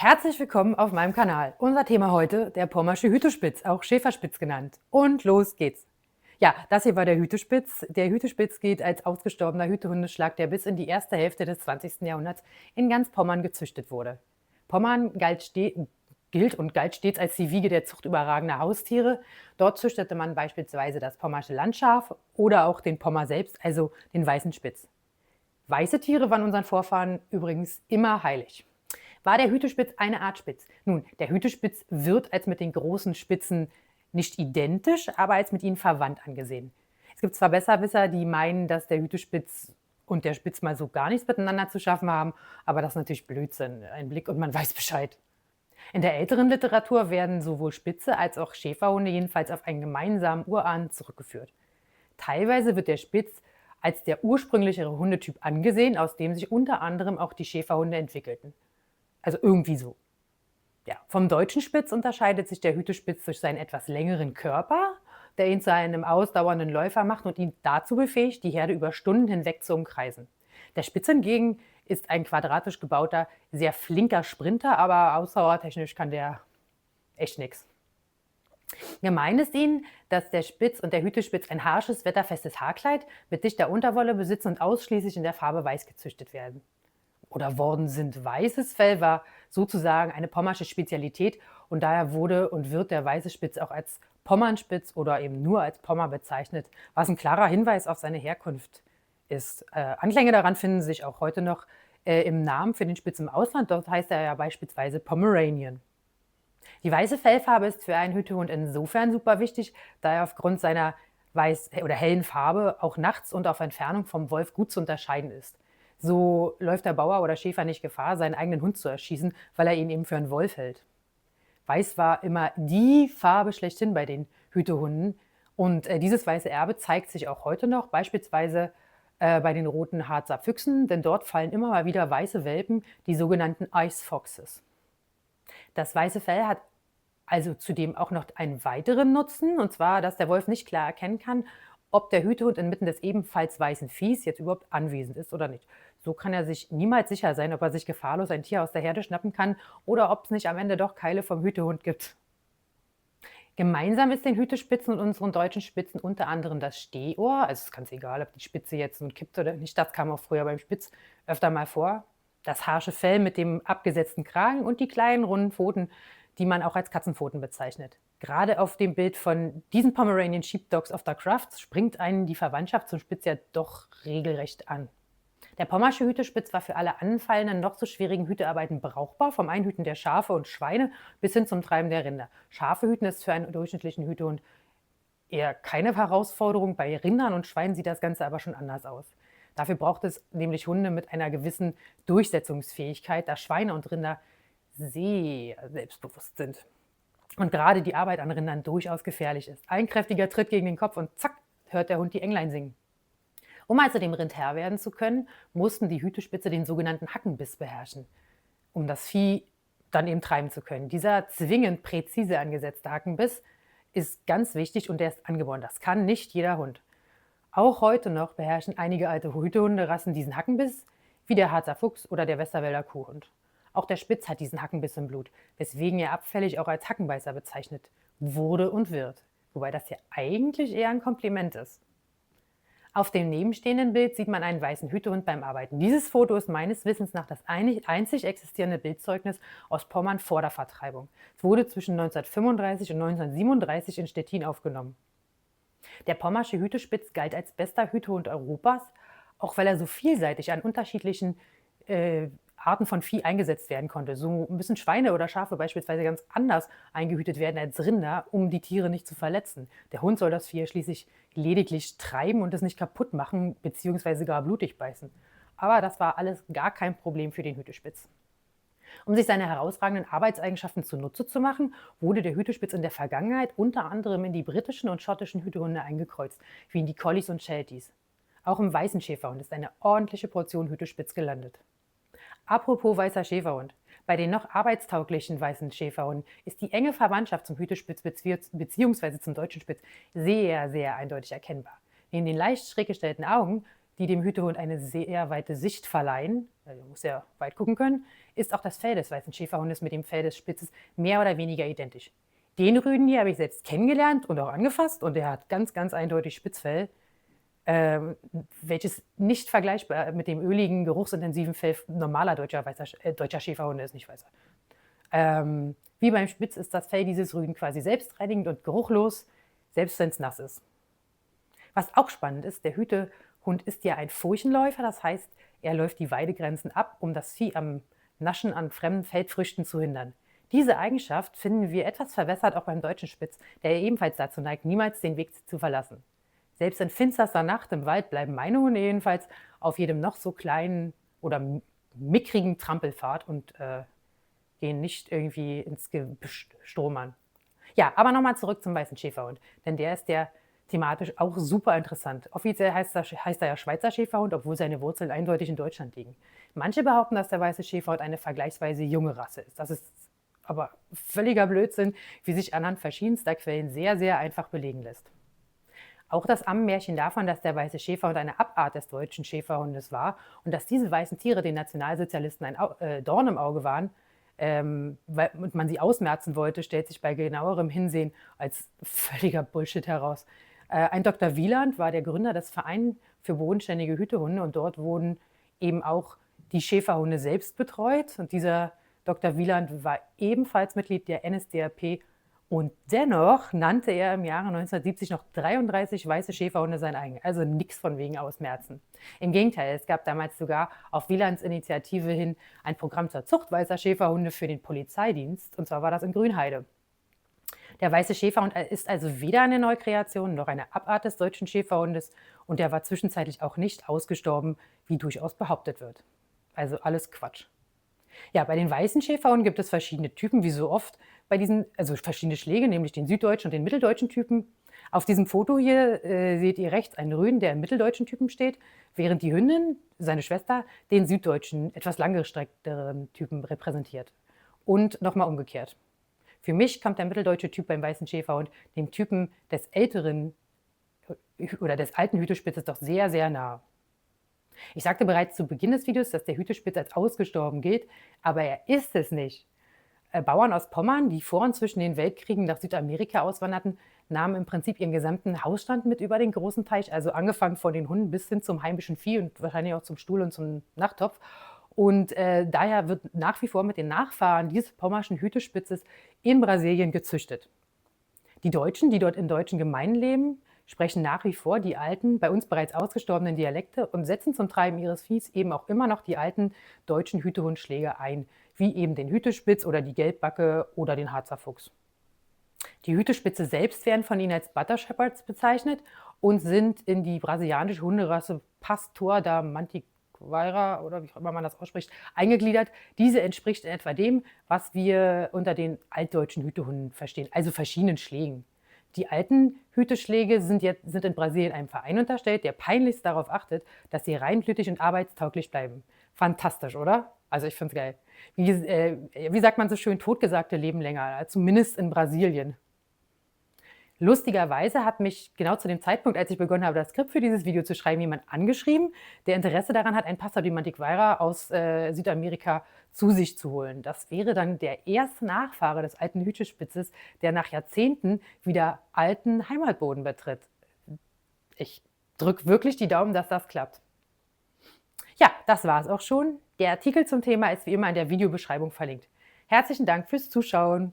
Herzlich willkommen auf meinem Kanal. Unser Thema heute, der Pommersche Hütespitz, auch Schäferspitz genannt. Und los geht's. Ja, das hier war der Hütespitz. Der Hütespitz gilt als ausgestorbener Hütehundeschlag, der bis in die erste Hälfte des 20. Jahrhunderts in ganz Pommern gezüchtet wurde. Pommern gilt und galt stets als die Wiege der Zucht überragender Haustiere. Dort züchtete man beispielsweise das Pommersche Landschaf oder auch den Pommer selbst, also den weißen Spitz. Weiße Tiere waren unseren Vorfahren übrigens immer heilig. War der Hütespitz eine Art Spitz? Nun, der Hütespitz wird als mit den großen Spitzen nicht identisch, aber als mit ihnen verwandt angesehen. Es gibt zwar Besserwisser, die meinen, dass der Hütespitz und der Spitz mal so gar nichts miteinander zu schaffen haben, aber das ist natürlich Blödsinn. Ein Blick und man weiß Bescheid. In der älteren Literatur werden sowohl Spitze als auch Schäferhunde jedenfalls auf einen gemeinsamen Urahn zurückgeführt. Teilweise wird der Spitz als der ursprünglichere Hundetyp angesehen, aus dem sich unter anderem auch die Schäferhunde entwickelten. Also irgendwie so. Ja, vom deutschen Spitz unterscheidet sich der Hütespitz durch seinen etwas längeren Körper, der ihn zu einem ausdauernden Läufer macht und ihn dazu befähigt, die Herde über Stunden hinweg zu umkreisen. Der Spitz hingegen ist ein quadratisch gebauter, sehr flinker Sprinter, aber ausdauertechnisch kann der echt nichts. Gemein ist ihnen, dass der Spitz und der Hütespitz ein harsches, wetterfestes Haarkleid mit dichter Unterwolle besitzen und ausschließlich in der Farbe weiß gezüchtet werden oder worden sind. Weißes Fell war sozusagen eine pommersche Spezialität und daher wurde und wird der weiße Spitz auch als Pommernspitz oder eben nur als Pommer bezeichnet, was ein klarer Hinweis auf seine Herkunft ist. Anklänge daran finden sich auch heute noch im Namen für den Spitz im Ausland. Dort heißt er ja beispielsweise Pomeranian. Die weiße Fellfarbe ist für einen Hütehund insofern super wichtig, da er aufgrund seiner weiß oder hellen Farbe auch nachts und auf Entfernung vom Wolf gut zu unterscheiden ist. So läuft der Bauer oder Schäfer nicht Gefahr, seinen eigenen Hund zu erschießen, weil er ihn eben für einen Wolf hält. Weiß war immer die Farbe schlechthin bei den Hütehunden und dieses weiße Erbe zeigt sich auch heute noch, beispielsweise bei den roten Harzer Füchsen, denn dort fallen immer mal wieder weiße Welpen, die sogenannten Ice Foxes. Das weiße Fell hat also zudem auch noch einen weiteren Nutzen, und zwar, dass der Wolf nicht klar erkennen kann, ob der Hütehund inmitten des ebenfalls weißen Viehs jetzt überhaupt anwesend ist oder nicht. So kann er sich niemals sicher sein, ob er sich gefahrlos ein Tier aus der Herde schnappen kann oder ob es nicht am Ende doch Keile vom Hütehund gibt. Gemeinsam ist den Hütespitzen und unseren deutschen Spitzen unter anderem das Stehohr. Also es ist ganz egal, ob die Spitze jetzt nun kippt oder nicht. Das kam auch früher beim Spitz öfter mal vor. Das harsche Fell mit dem abgesetzten Kragen und die kleinen runden Pfoten, die man auch als Katzenpfoten bezeichnet. Gerade auf dem Bild von diesen Pomeranian Sheepdogs of the Crufts springt einen die Verwandtschaft zum Spitz ja doch regelrecht an. Der Pommersche Hütespitz war für alle anfallenden, noch so schwierigen Hütearbeiten brauchbar, vom Einhüten der Schafe und Schweine bis hin zum Treiben der Rinder. Schafe hüten ist für einen durchschnittlichen Hütehund eher keine Herausforderung. Bei Rindern und Schweinen sieht das Ganze aber schon anders aus. Dafür braucht es nämlich Hunde mit einer gewissen Durchsetzungsfähigkeit, da Schweine und Rinder sehr selbstbewusst sind. Und gerade die Arbeit an Rindern durchaus gefährlich ist. Ein kräftiger Tritt gegen den Kopf und zack, hört der Hund die Englein singen. Um also dem Rind Herr werden zu können, mussten die Hütespitze den sogenannten Hackenbiss beherrschen, um das Vieh dann eben treiben zu können. Dieser zwingend präzise angesetzte Hackenbiss ist ganz wichtig und der ist angeboren. Das kann nicht jeder Hund. Auch heute noch beherrschen einige alte Hütehunderassen diesen Hackenbiss, wie der Harzer Fuchs oder der Westerwälder Kuhhund. Auch der Spitz hat diesen Hackenbiss im Blut, weswegen er abfällig auch als Hackenbeißer bezeichnet wurde und wird. Wobei das ja eigentlich eher ein Kompliment ist. Auf dem nebenstehenden Bild sieht man einen weißen Hütehund beim Arbeiten. Dieses Foto ist meines Wissens nach das einzig existierende Bildzeugnis aus Pommern vor der Vertreibung. Es wurde zwischen 1935 und 1937 in Stettin aufgenommen. Der Pommersche Hütespitz galt als bester Hütehund Europas, auch weil er so vielseitig an unterschiedlichen Arten von Vieh eingesetzt werden konnte. So müssen Schweine oder Schafe beispielsweise ganz anders eingehütet werden als Rinder, um die Tiere nicht zu verletzen. Der Hund soll das Vieh schließlich lediglich treiben und es nicht kaputt machen bzw. gar blutig beißen. Aber das war alles gar kein Problem für den Hütespitz. Um sich seine herausragenden Arbeitseigenschaften zunutze zu machen, wurde der Hütespitz in der Vergangenheit unter anderem in die britischen und schottischen Hütehunde eingekreuzt, wie in die Collies und Shelties. Auch im weißen Schäferhund ist eine ordentliche Portion Hütespitz gelandet. Apropos weißer Schäferhund. Bei den noch arbeitstauglichen weißen Schäferhunden ist die enge Verwandtschaft zum Hütespitz bzw. zum deutschen Spitz sehr, sehr eindeutig erkennbar. Neben den leicht schräg gestellten Augen, die dem Hütehund eine sehr weite Sicht verleihen, also muss sehr weit gucken können, ist auch das Fell des weißen Schäferhundes mit dem Fell des Spitzes mehr oder weniger identisch. Den Rüden hier habe ich selbst kennengelernt und auch angefasst und der hat ganz, ganz eindeutig Spitzfell, welches nicht vergleichbar mit dem öligen, geruchsintensiven Fell normaler deutscher Schäferhunde ist, nicht weißer. Wie beim Spitz ist das Fell dieses Rüden quasi selbstreinigend und geruchlos, selbst wenn es nass ist. Was auch spannend ist, der Hütehund ist ja ein Furchenläufer, das heißt, er läuft die Weidegrenzen ab, um das Vieh am Naschen an fremden Feldfrüchten zu hindern. Diese Eigenschaft finden wir etwas verwässert auch beim deutschen Spitz, der ebenfalls dazu neigt, niemals den Weg zu verlassen. Selbst in finsterster Nacht im Wald bleiben meine Hunde jedenfalls auf jedem noch so kleinen oder mickrigen Trampelpfad und gehen nicht irgendwie ins Gebüsch stromern. Ja, aber nochmal zurück zum weißen Schäferhund, denn der ist ja thematisch auch super interessant. Offiziell heißt er ja Schweizer Schäferhund, obwohl seine Wurzeln eindeutig in Deutschland liegen. Manche behaupten, dass der weiße Schäferhund eine vergleichsweise junge Rasse ist. Das ist aber völliger Blödsinn, wie sich anhand verschiedenster Quellen sehr, sehr einfach belegen lässt. Auch das Ammenmärchen davon, dass der weiße Schäferhund eine Abart des deutschen Schäferhundes war und dass diese weißen Tiere den Nationalsozialisten ein Dorn im Auge waren, weil man sie ausmerzen wollte, stellt sich bei genauerem Hinsehen als völliger Bullshit heraus. Ein Dr. Wieland war der Gründer des Vereins für bodenständige Hütehunde und dort wurden eben auch die Schäferhunde selbst betreut. Und dieser Dr. Wieland war ebenfalls Mitglied der NSDAP und dennoch nannte er im Jahre 1970 noch 33 weiße Schäferhunde sein eigen. Also nichts von wegen Ausmerzen. Im Gegenteil, es gab damals sogar auf Wielands Initiative hin ein Programm zur Zucht weißer Schäferhunde für den Polizeidienst. Und zwar war das in Grünheide. Der weiße Schäferhund ist also weder eine Neukreation noch eine Abart des deutschen Schäferhundes und der war zwischenzeitlich auch nicht ausgestorben, wie durchaus behauptet wird. Also alles Quatsch. Ja, bei den weißen Schäferhunden gibt es verschiedene Typen, wie so oft bei diesen, also verschiedene Schläge, nämlich den süddeutschen und den mitteldeutschen Typen. Auf diesem Foto hier seht ihr rechts einen Rüden, der im mitteldeutschen Typen steht, während die Hündin, seine Schwester, den süddeutschen, etwas langgestreckteren Typen repräsentiert. Und nochmal umgekehrt. Für mich kommt der mitteldeutsche Typ beim weißen Schäferhund dem Typen des älteren oder des alten Hütespitzes doch sehr, sehr nah. Ich sagte bereits zu Beginn des Videos, dass der Hütespitz als ausgestorben gilt, aber er ist es nicht. Bauern aus Pommern, die vor und zwischen den Weltkriegen nach Südamerika auswanderten, nahmen im Prinzip ihren gesamten Hausstand mit über den großen Teich, also angefangen von den Hunden bis hin zum heimischen Vieh und wahrscheinlich auch zum Stuhl und zum Nachttopf. Und daher wird nach wie vor mit den Nachfahren dieses pommerschen Hütespitzes in Brasilien gezüchtet. Die Deutschen, die dort in deutschen Gemeinden leben, sprechen nach wie vor die alten, bei uns bereits ausgestorbenen Dialekte und setzen zum Treiben ihres Viehs eben auch immer noch die alten deutschen Hütehundschläge ein, wie eben den Hütespitz oder die Gelbbacke oder den Harzer Fuchs. Die Hütespitze selbst werden von ihnen als Butter Shepherds bezeichnet und sind in die brasilianische Hunderasse Pastor da Mantiqueira oder wie auch immer man das ausspricht, eingegliedert. Diese entspricht in etwa dem, was wir unter den altdeutschen Hütehunden verstehen, also verschiedenen Schlägen. Die alten Hüteschläge sind in Brasilien einem Verein unterstellt, der peinlichst darauf achtet, dass sie reinblütig und arbeitstauglich bleiben. Fantastisch, oder? Also ich finde es geil. Wie sagt man so schön, Totgesagte leben länger, zumindest in Brasilien. Lustigerweise hat mich genau zu dem Zeitpunkt, als ich begonnen habe, das Skript für dieses Video zu schreiben, jemand angeschrieben, der Interesse daran hat, ein Pastor de Mantiqueira aus Südamerika zu sich zu holen. Das wäre dann der erste Nachfahre des alten Hütespitzes, der nach Jahrzehnten wieder alten Heimatboden betritt. Ich drücke wirklich die Daumen, dass das klappt. Ja, das war es auch schon. Der Artikel zum Thema ist wie immer in der Videobeschreibung verlinkt. Herzlichen Dank fürs Zuschauen.